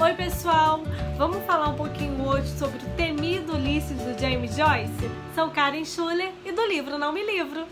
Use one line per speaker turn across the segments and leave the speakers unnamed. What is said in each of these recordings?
Oi pessoal, vamos falar um pouquinho hoje sobre o temido Ulisses do James Joyce? Sou Karen Schuller e do livro Não Me Livro.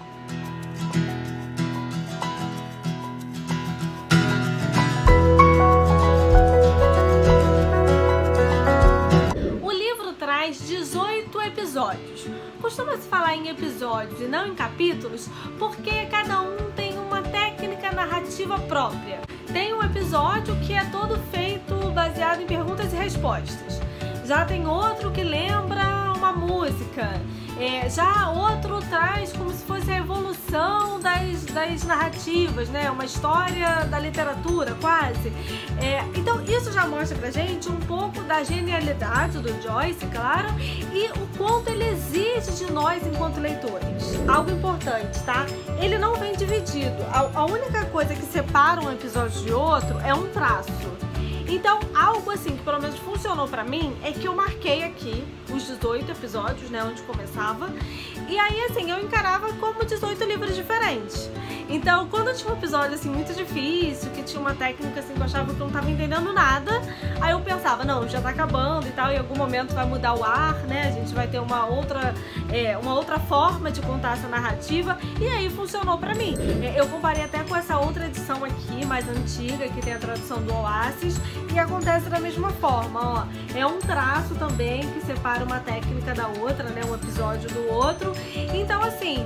O livro traz 18 episódios. Costuma-se falar em episódios e não em capítulos porque cada um tem uma técnica narrativa própria. Tem um episódio que é todo feito baseado em perguntas e respostas. Já tem outro que lembra uma música. Já outro traz como se fosse a evolução das narrativas, né? Uma história da literatura, quase. Então isso já mostra pra gente um pouco da genialidade do Joyce, claro, e o quanto ele exige de nós enquanto leitores. Algo importante, tá? Ele não vem dividido. A única coisa que separa um episódio de outro é um traço. Então, algo assim que pelo menos funcionou pra mim é que eu marquei aqui os 18 episódios, né, onde começava. E aí, assim, eu encarava como 18 livros diferentes. Então, quando tinha um episódio, assim, muito difícil, que tinha uma técnica, assim, que eu achava que eu não tava entendendo nada, aí eu pensava, não, já tá acabando e tal, em algum momento vai mudar o ar, né, a gente vai ter uma outra forma de contar essa narrativa, e aí funcionou pra mim. Eu comparei até com essa outra edição aqui, mais antiga, que tem a tradução do Oasis, e acontece da mesma forma, ó. É um traço também que separa uma técnica da outra, né, um episódio do outro. Então, assim,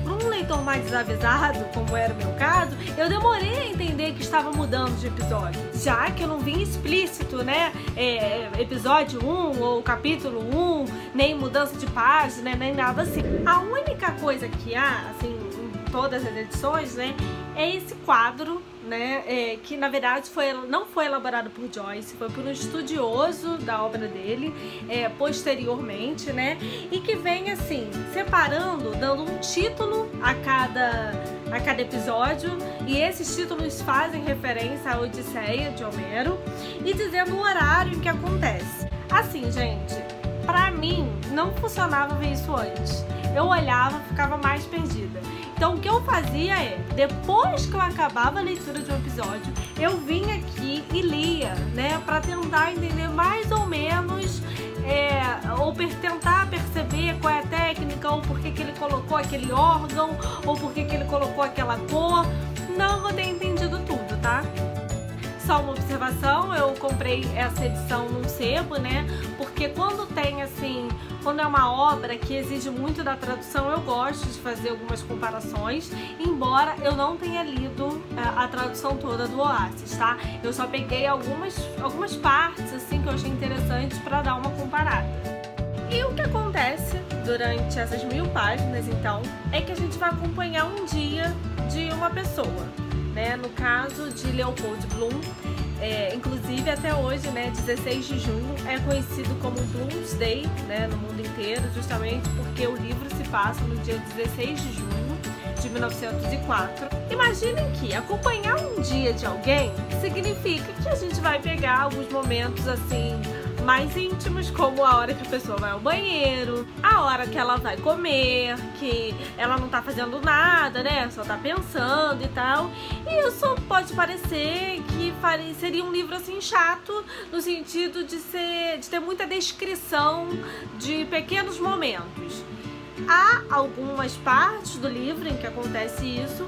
para um leitor mais desavisado, como era o meu caso, eu demorei a entender que estava mudando de episódio, já que eu não vim explícito, né, episódio 1 ou capítulo 1, nem mudança de página, nem nada assim. A única coisa que há, assim, em todas as edições, né, é esse quadro, né, que na verdade não foi elaborado por Joyce, foi por um estudioso da obra dele, posteriormente, né, e que vem assim, separando, dando um título a cada episódio, e esses títulos fazem referência à Odisseia de Homero e dizendo o horário em que acontece. Assim, gente, pra mim não funcionava ver isso antes. Eu olhava, ficava mais perdida. Então o que eu fazia depois que eu acabava a leitura de um episódio, eu vinha aqui e lia, né, para tentar entender mais ou menos, ou tentar perceber qual é a técnica, ou por que ele colocou aquele órgão, ou por que ele colocou aquela cor. Não vou ter entendido tudo, tá? Só uma observação, eu comprei essa edição num sebo, né? Porque quando tem assim, quando é uma obra que exige muito da tradução, eu gosto de fazer algumas comparações, embora eu não tenha lido a tradução toda do Oasis, tá? Eu só peguei algumas partes assim que eu achei interessantes para dar uma comparada. E o que acontece durante essas 1000 páginas, então, é que a gente vai acompanhar um dia de uma pessoa, né? No caso de Leopold Bloom, inclusive até hoje, né, 16 de junho, é conhecido como Bloomsday, né, no mundo inteiro, justamente porque o livro se passa no dia 16 de junho de 1904. Imaginem que acompanhar um dia de alguém significa que a gente vai pegar alguns momentos assim mais íntimos, como a hora que a pessoa vai ao banheiro, a hora que ela vai comer, que ela não tá fazendo nada, né, só tá pensando e tal. E isso pode parecer que seria um livro assim chato, no sentido de ter muita descrição de pequenos momentos. Há algumas partes do livro em que acontece isso,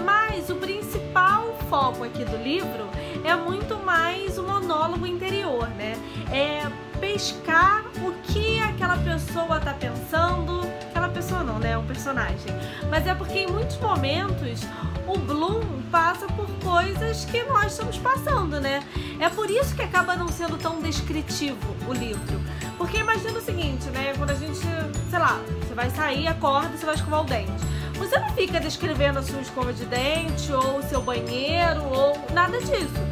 mas o principal foco aqui do livro é muito mais o monólogo interior, né? É pescar o que aquela pessoa tá pensando. Aquela pessoa não, né? É um personagem. Mas é porque em muitos momentos o Bloom passa por coisas que nós estamos passando, né? É por isso que acaba não sendo tão descritivo o livro. Porque imagina o seguinte, né? Quando a gente, sei lá, você vai sair, acorda e você vai escovar o dente. Você não fica descrevendo a sua escova de dente ou o seu banheiro ou nada disso.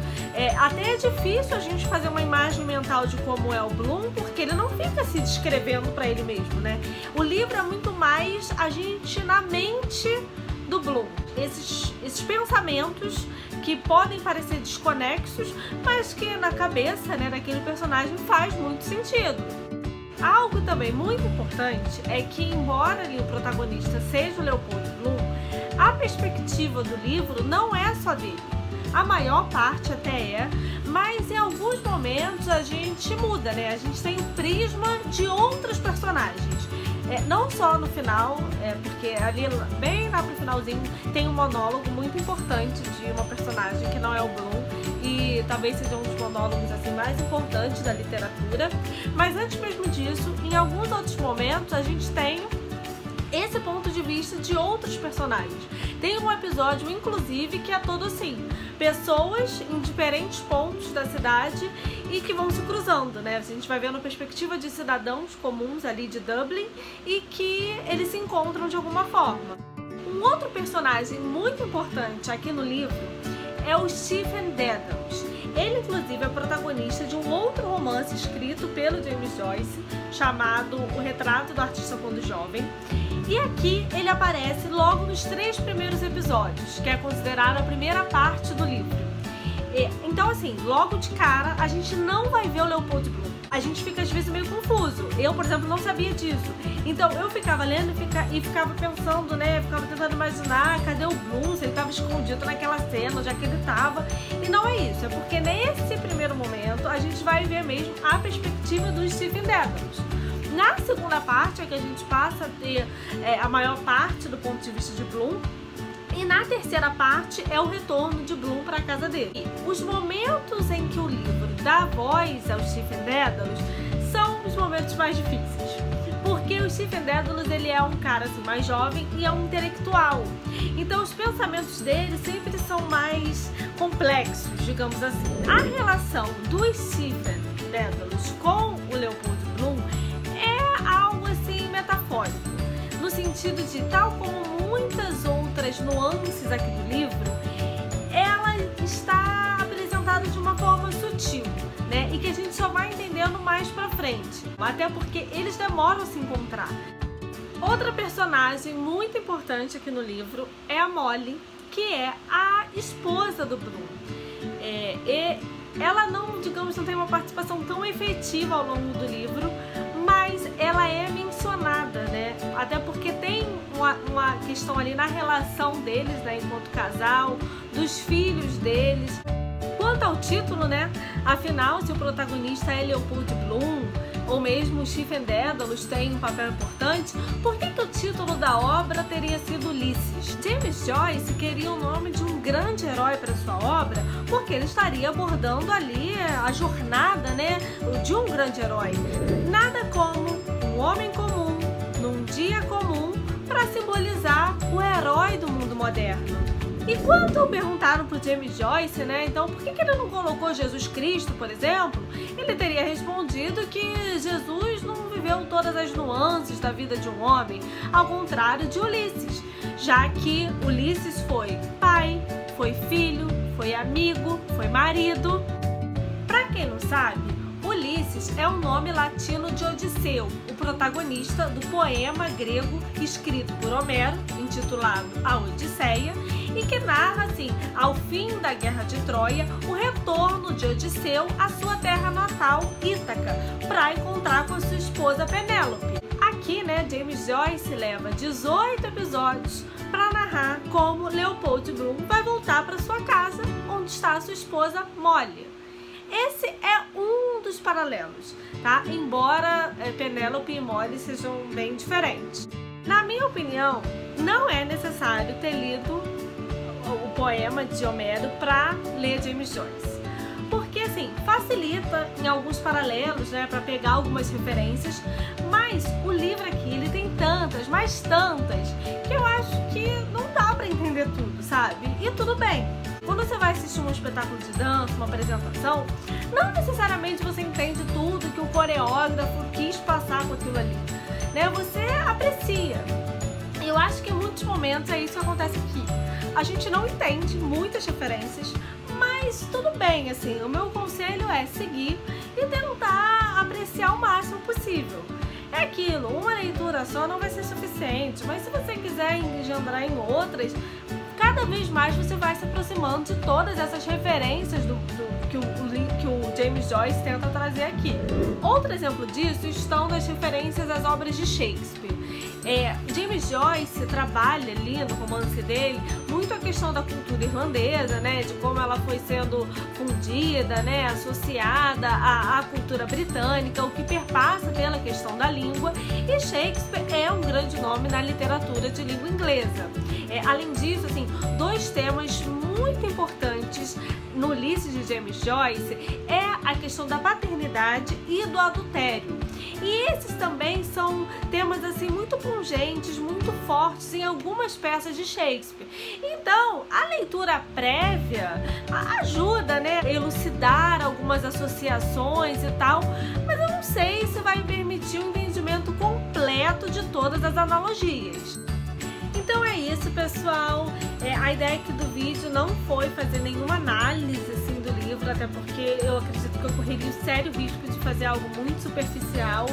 Até é difícil a gente fazer uma imagem mental de como é o Bloom, porque ele não fica se descrevendo para ele mesmo, né? O livro é muito mais a gente na mente do Bloom. Esses pensamentos que podem parecer desconexos, mas que na cabeça, né, daquele personagem faz muito sentido. Algo também muito importante é que, embora ali o protagonista seja o Leopold Bloom, a perspectiva do livro não é só dele. A maior parte até é, mas em alguns momentos a gente muda, né? A gente tem o prisma de outros personagens. Não só no final, porque ali bem lá pro finalzinho tem um monólogo muito importante de uma personagem que não é o Bloom, e talvez seja um dos monólogos assim mais importantes da literatura. Mas antes mesmo disso, em alguns outros momentos a gente tem esse ponto de vista de outros personagens. Tem um episódio, inclusive, que é todo assim, pessoas em diferentes pontos da cidade e que vão se cruzando, né? A gente vai vendo a perspectiva de cidadãos comuns ali de Dublin e que eles se encontram de alguma forma. Um outro personagem muito importante aqui no livro é o Stephen Dedalus. Ele, inclusive, é protagonista de um outro romance escrito pelo James Joyce, chamado O Retrato do Artista Quando Jovem. E aqui ele aparece logo nos 3 primeiros episódios, que é considerado a primeira parte do livro. Então, assim, logo de cara, a gente não vai ver o Leopold Bloom. A gente fica, às vezes, meio confuso. Eu, por exemplo, não sabia disso. Então, eu ficava lendo e ficava pensando, né? Ficava tentando imaginar cadê o Bloom, se ele estava escondido naquela cena, onde é que ele estava. E não é isso. É porque nesse primeiro momento, a gente vai ver mesmo a perspectiva do Stephen Dedalus. Na segunda parte é que a gente passa a ter a maior parte do ponto de vista de Bloom. E na terceira parte é o retorno de Bloom para a casa dele. E os momentos em que o livro dá voz ao Stephen Dedalus são os momentos mais difíceis. Porque o Stephen Dedalus, ele é um cara assim, mais jovem e é um intelectual. Então os pensamentos dele sempre são mais complexos, digamos assim. A relação do Stephen Dedalus com o Leopold Bloom é algo assim metafórico. No sentido de, tal como muitas outras nuances aqui do livro, ela está apresentada de uma forma sutil, né? E que a gente só vai entendendo mais pra frente, até porque eles demoram a se encontrar. Outra personagem muito importante aqui no livro é a Molly, que é a esposa do Bloom. Ela não, digamos, não tem uma participação tão efetiva ao longo do livro, mas ela é mencionada, né? Até porque tem uma questão ali na relação deles, né, enquanto casal, dos filhos deles. Quanto ao título, né? Afinal, se o protagonista é Leopold Bloom, ou mesmo Stephen Dedalus tem um papel importante, por que o título da obra teria sido Ulisses? James Joyce queria o nome de um grande herói para sua obra, porque ele estaria abordando ali a jornada, né, de um grande herói. Nada como um homem comum, num dia comum, para simbolizar o herói do mundo moderno. E quando perguntaram pro James Joyce, né, então por que ele não colocou Jesus Cristo, por exemplo, ele teria respondido que Jesus não viveu todas as nuances da vida de um homem, ao contrário de Ulisses, já que Ulisses foi pai, foi filho, foi amigo, foi marido. Pra quem não sabe, Ulisses é o nome latino de Odisseu, o protagonista do poema grego escrito por Homero, intitulado A Odisseia, e que narra, assim, ao fim da Guerra de Troia, o retorno de Odisseu à sua terra natal, Ítaca, para encontrar com a sua esposa Penélope. Aqui, né, James Joyce leva 18 episódios para narrar como Leopold Bloom vai voltar para sua casa, onde está a sua esposa Molly. Esse é um dos paralelos, tá? Embora Penélope e Molly sejam bem diferentes. Na minha opinião, não é necessário ter lido o poema de Homero para ler James Joyce, porque assim, facilita em alguns paralelos, né, para pegar algumas referências, mas o livro aqui, ele tem tantas, mas tantas, que eu acho que não dá para entender tudo, sabe? E tudo bem. Quando você vai assistir um espetáculo de dança, uma apresentação, não necessariamente você entende tudo que o coreógrafo quis passar com aquilo ali, né? Você aprecia. Eu acho que em muitos momentos é isso que acontece aqui. A gente não entende muitas referências, mas tudo bem, assim, o meu conselho é seguir e tentar apreciar o máximo possível. É aquilo, uma leitura só não vai ser suficiente, mas se você quiser engendrar em outras, cada vez mais você vai se aproximando de todas essas referências que o James Joyce tenta trazer aqui. Outro exemplo disso estão nas referências às obras de Shakespeare. James Joyce trabalha ali no romance dele muito a questão da cultura irlandesa, né, de como ela foi sendo fundida, né, associada à cultura britânica, o que perpassa pela questão da língua, e Shakespeare é um grande nome na literatura de língua inglesa. Além disso, assim, dois temas muito importantes no Ulisses de James Joyce é a questão da paternidade e do adultério. E esses também são temas assim muito pungentes, muito fortes em algumas peças de Shakespeare. Então, a leitura prévia ajuda, né, a elucidar algumas associações e tal, mas eu não sei se vai permitir um entendimento completo de todas as analogias. Então é isso, pessoal. A ideia aqui do vídeo não foi fazer nenhuma análise assim, do livro, até porque eu acredito que eu correria o sério risco de fazer algo muito superficial.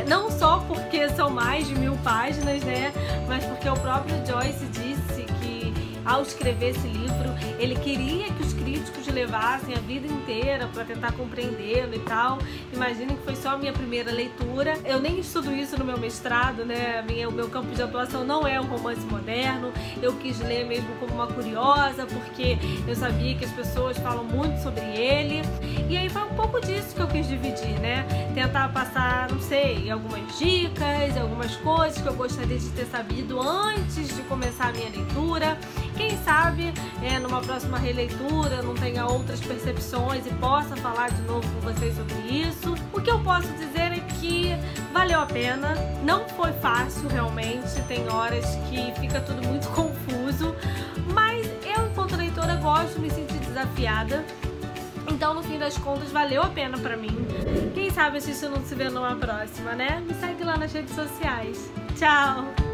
Não só porque são mais de 1000 páginas, né? Mas porque o próprio Joyce disse que ao escrever esse livro, ele queria que os críticos levassem a vida inteira para tentar compreendê-lo e tal. Imaginem que foi só a minha primeira leitura. Eu nem estudo isso no meu mestrado, né? O meu campo de atuação não é o romance moderno. Eu quis ler mesmo como uma curiosa, porque eu sabia que as pessoas falam muito sobre ele. E aí foi um pouco disso que eu quis dividir, né? Tentar passar, não sei, algumas dicas, algumas coisas que eu gostaria de ter sabido antes de começar a minha leitura. Quem sabe, numa próxima releitura, eu não tenha outras percepções e possa falar de novo com vocês sobre isso. O que eu posso dizer é que valeu a pena, não foi fácil realmente, tem horas que fica tudo muito confuso, mas eu, enquanto leitora, gosto de me sentir desafiada. Então, no fim das contas, valeu a pena pra mim. Quem sabe a gente não se vê numa próxima, né? Me segue lá nas redes sociais. Tchau!